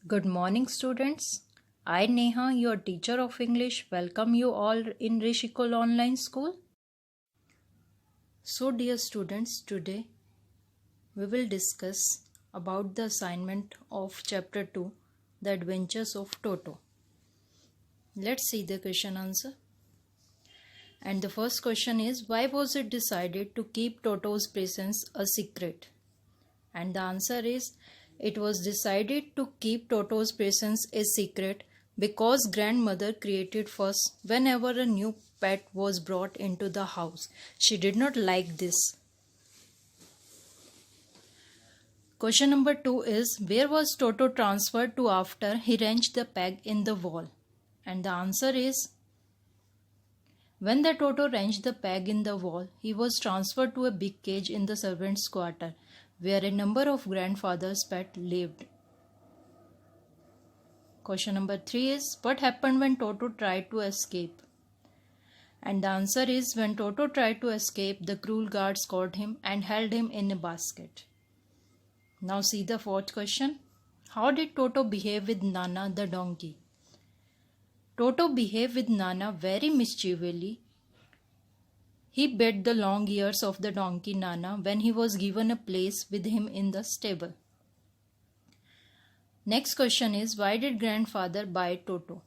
Good morning, students. I, Neha, your teacher of English, welcome you all in Rishikul Online School. So, dear students, today we will discuss about the assignment of Chapter 2, The Adventures of Toto. Let's see the question answer. And the first question is, why was it decided to keep Toto's presence a secret? And the answer is, it was decided to keep Toto's presence a secret because grandmother created fuss whenever a new pet was brought into the house. She did not like this. Question number 2 is, where was Toto transferred to after he wrenched the peg in the wall? And the answer is, when the Toto wrenched the peg in the wall, he was transferred to a big cage in the servants' quarter, where a number of grandfather's pets lived. Question number 3 is, what happened when Toto tried to escape? And the answer is, when Toto tried to escape, the cruel guards caught him and held him in a basket. Now see the fourth question. How did Toto behave with Nana the donkey? Toto behaved with Nana very mischievously. He bit the long ears of the donkey Nana when he was given a place with him in the stable. Next question is, why did grandfather buy Toto?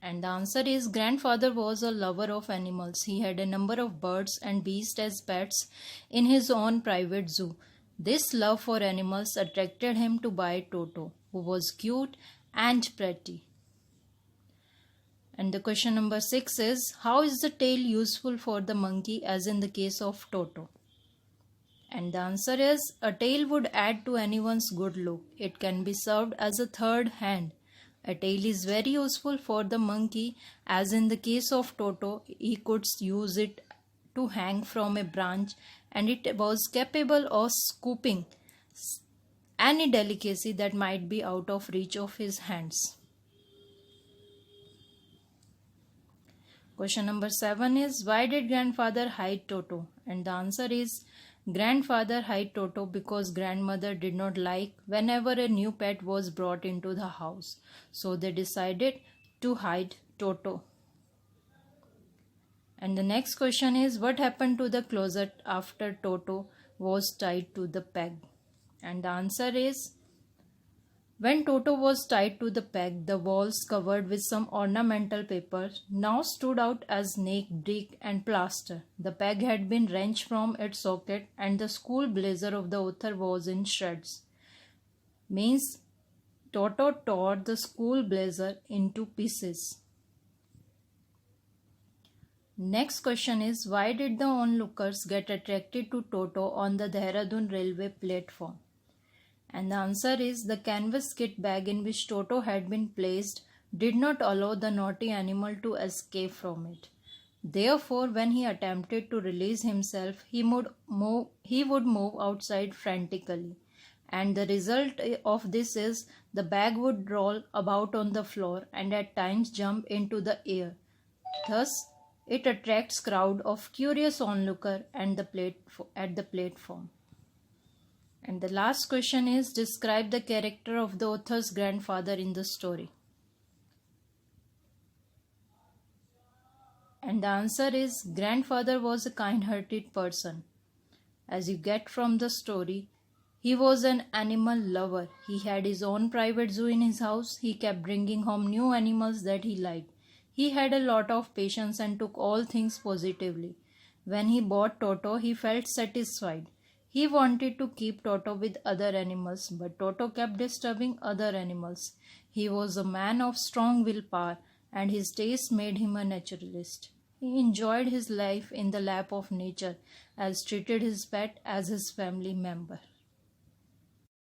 And the answer is, grandfather was a lover of animals. He had a number of birds and beasts as pets in his own private zoo. This love for animals attracted him to buy Toto, who was cute and pretty. And the question number 6 is, how is the tail useful for the monkey as in the case of Toto? And the answer is, a tail would add to anyone's good look. It can be served as a third hand. A tail is very useful for the monkey as in the case of Toto, he could use it to hang from a branch and it was capable of scooping any delicacy that might be out of reach of his hands. Question number 7 is, why did grandfather hide Toto? And the answer is, grandfather hid Toto because grandmother did not like whenever a new pet was brought into the house. So they decided to hide Toto. And the next question is, what happened to the closet after Toto was tied to the peg? And the answer is, when Toto was tied to the peg, the walls covered with some ornamental paper now stood out as naked brick and plaster. The peg had been wrenched from its socket and the school blazer of the author was in shreds. Means Toto tore the school blazer into pieces. Next question is, why did the onlookers get attracted to Toto on the Dehradun railway platform? And the answer is, the canvas kit bag in which Toto had been placed did not allow the naughty animal to escape from it. Therefore, when he attempted to release himself, he would move outside frantically. And the result of this is, the bag would roll about on the floor and at times jump into the air. Thus, it attracts crowd of curious onlooker at the platform. And the last question is, describe the character of the author's grandfather in the story. And the answer is, grandfather was a kind-hearted person. As you get from the story, he was an animal lover. He had his own private zoo in his house. He kept bringing home new animals that he liked. He had a lot of patience and took all things positively. When he bought Toto, he felt satisfied. He wanted to keep Toto with other animals, but Toto kept disturbing other animals. He was a man of strong willpower, and his taste made him a naturalist. He enjoyed his life in the lap of nature, as treated his pet as his family member.